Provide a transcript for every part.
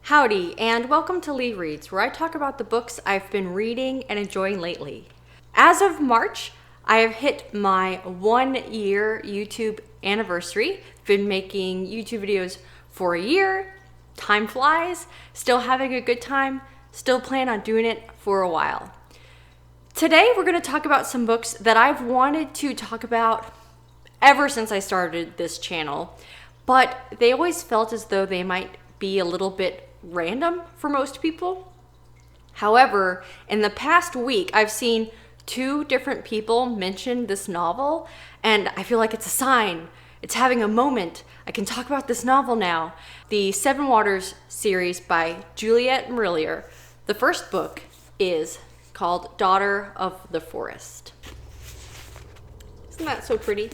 Howdy, and welcome to LeeReads, where I talk about the books I've been reading and enjoying lately. As of March, I have hit my 1-year YouTube anniversary. Been making YouTube videos for a year. Time flies. Still having a good time. Still plan on doing it for a while. Today, we're going to talk about some books that I've wanted to talk about ever since I started this channel, but they always felt as though they might be a little bit random for most people. However, in the past week, I've seen 2 different people mention this novel, and I feel like it's a sign. It's having a moment. I can talk about this novel now. The Seven Waters series by Juliet Marillier. The first book is called Daughter of the Forest. Isn't that so pretty?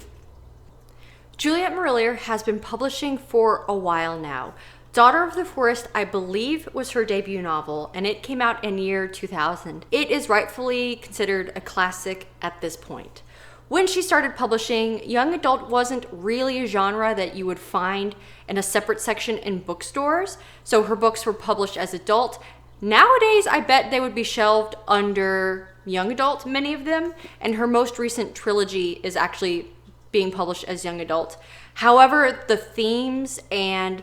Juliet Marillier has been publishing for a while now. Daughter of the Forest, I believe, was her debut novel, and it came out in year 2000. It is rightfully considered a classic at this point. When she started publishing, young adult wasn't really a genre that you would find in a separate section in bookstores, so her books were published as adult. Nowadays, I bet they would be shelved under young adult, many of them, and her most recent trilogy is actually being published as young adult. However, the themes and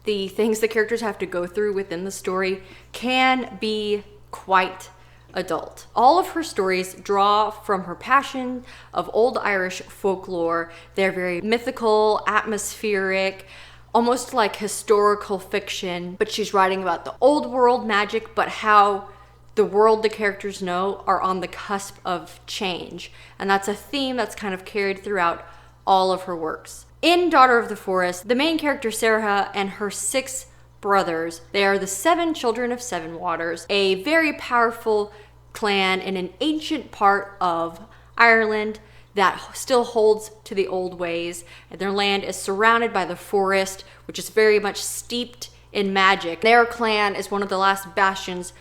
the things the characters have to go through within the story can be quite adult. All of her stories draw from her passion of old Irish folklore. They're very mythical, atmospheric, almost like historical fiction, but she's writing about the old world magic, but how the world the characters know are on the cusp of change. And that's a theme that's kind of carried throughout all of her works. In Daughter of the Forest, the main character Sarah and her 6 brothers, they are the 7 children of Seven Waters, a very powerful clan in an ancient part of Ireland that still holds to the old ways. And their land is surrounded by the forest, which is very much steeped in magic. Their clan is one of the last bastions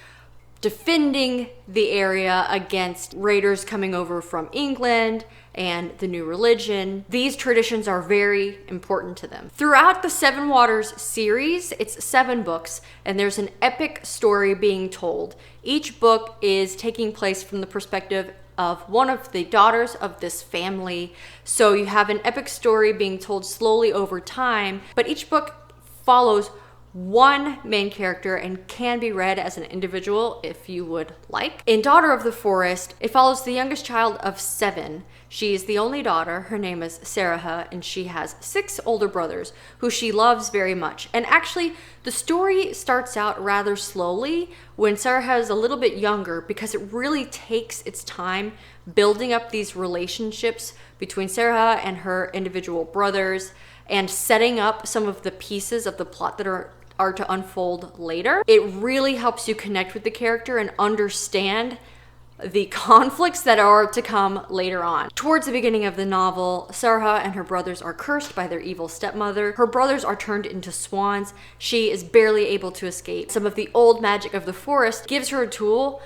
defending the area against raiders coming over from England and the new religion. These traditions are very important to them. Throughout the Seven Waters series, it's 7 books, and there's an epic story being told. Each book is taking place from the perspective of one of the daughters of this family. So you have an epic story being told slowly over time, but each book follows one main character and can be read as an individual if you would like. In Daughter of the Forest, it follows the youngest child of 7. She is the only daughter. Her name is Sarah, and she has 6 older brothers who she loves very much. And actually, the story starts out rather slowly when Sarah is a little bit younger, because it really takes its time building up these relationships between Sarah and her individual brothers and setting up some of the pieces of the plot that are to unfold later. It really helps you connect with the character and understand the conflicts that are to come later on. Towards the beginning of the novel, Sarah and her brothers are cursed by their evil stepmother. Her brothers are turned into swans. She is barely able to escape. Some of the old magic of the forest gives her a tool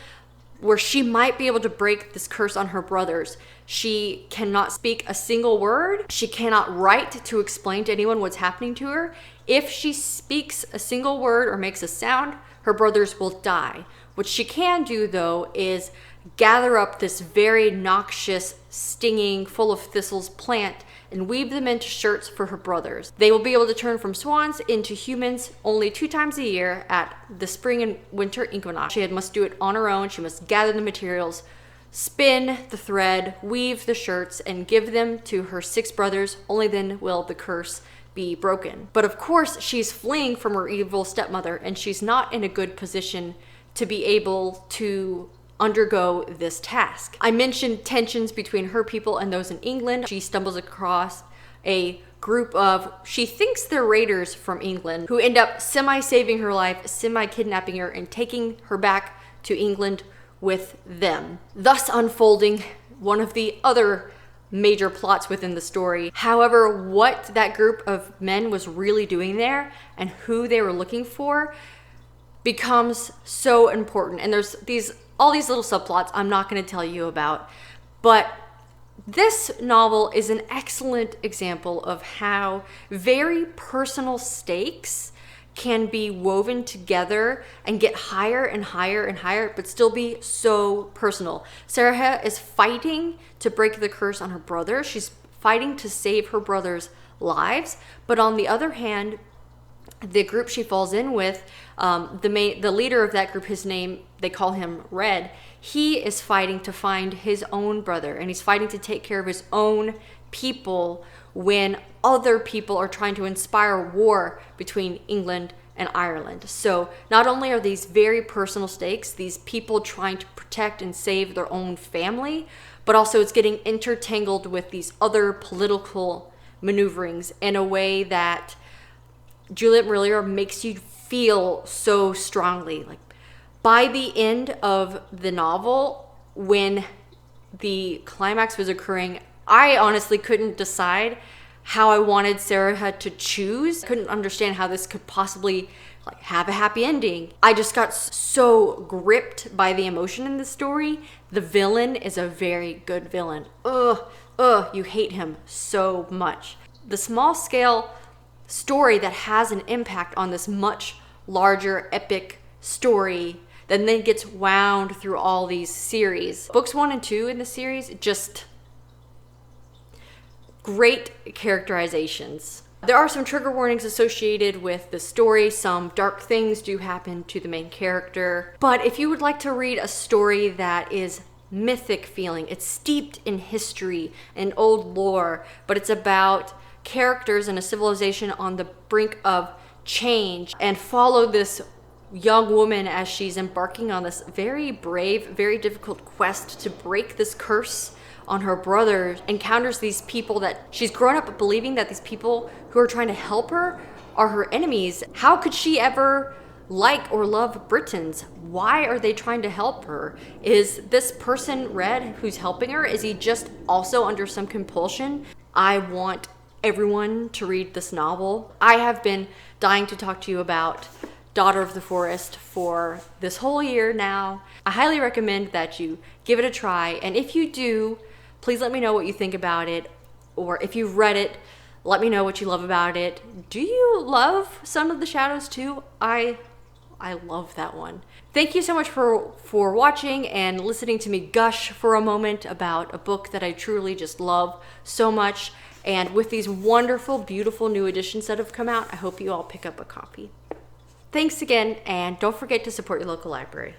where she might be able to break this curse on her brothers. She cannot speak a single word. She cannot write to explain to anyone what's happening to her. If she speaks a single word or makes a sound, her brothers will die. What she can do, though, is gather up this very noxious, stinging, full of thistles plant and weave them into shirts for her brothers. They will be able to turn from swans into humans only 2 times a year at the spring and winter equinox. She must do it on her own. She must gather the materials, spin the thread, weave the shirts, and give them to her 6 brothers. Only then will the curse be broken. But of course, she's fleeing from her evil stepmother, and she's not in a good position to be able to undergo this task. I mentioned tensions between her people and those in England. She stumbles across a group of, she thinks they're raiders from England, who end up semi-saving her life, semi-kidnapping her, and taking her back to England with them, thus unfolding one of the other major plots within the story. However, what that group of men was really doing there and who they were looking for becomes so important. And there's all these little subplots I'm not going to tell you about, but this novel is an excellent example of how very personal stakes can be woven together and get higher and higher and higher, but still be so personal. Sarah is fighting to break the curse on her brother. She's fighting to save her brother's lives. But on the other hand, the group she falls in with, the leader of that group, his name, they call him Red. He is fighting to find his own brother, and he's fighting to take care of his own people when other people are trying to inspire war between England and Ireland. So not only are these very personal stakes, these people trying to protect and save their own family, but also it's getting intertangled with these other political maneuverings in a way that Juliet Marillier makes you feel so strongly. Like by the end of the novel, when the climax was occurring, I honestly couldn't decide how I wanted Sarah to choose. Couldn't understand how this could possibly like have a happy ending. I just got so gripped by the emotion in the story. The villain is a very good villain. You hate him so much. The small scale story that has an impact on this much larger epic story that then gets wound through all these series. Books 1 and 2 in the series, just great characterizations. There are some trigger warnings associated with the story. Some dark things do happen to the main character. But if you would like to read a story that is mythic feeling, it's steeped in history and old lore, but it's about characters in a civilization on the brink of change, and follow this young woman as she's embarking on this very brave, very difficult quest to break this curse on her brother, encounters these people that she's grown up believing that these people who are trying to help her are her enemies. How could she ever like or love Britons? Why are they trying to help her? Is this person, Red, who's helping her, is he just also under some compulsion? I want everyone to read this novel. I have been dying to talk to you about Daughter of the Forest for this whole year now. I highly recommend that you give it a try, and if you do, please let me know what you think about it, or if you've read it, let me know what you love about it. Do you love Son of the Shadows too? I love that one. Thank you so much for watching and listening to me gush for a moment about a book that I truly just love so much. And with these wonderful, beautiful new editions that have come out, I hope you all pick up a copy. Thanks again, and don't forget to support your local library.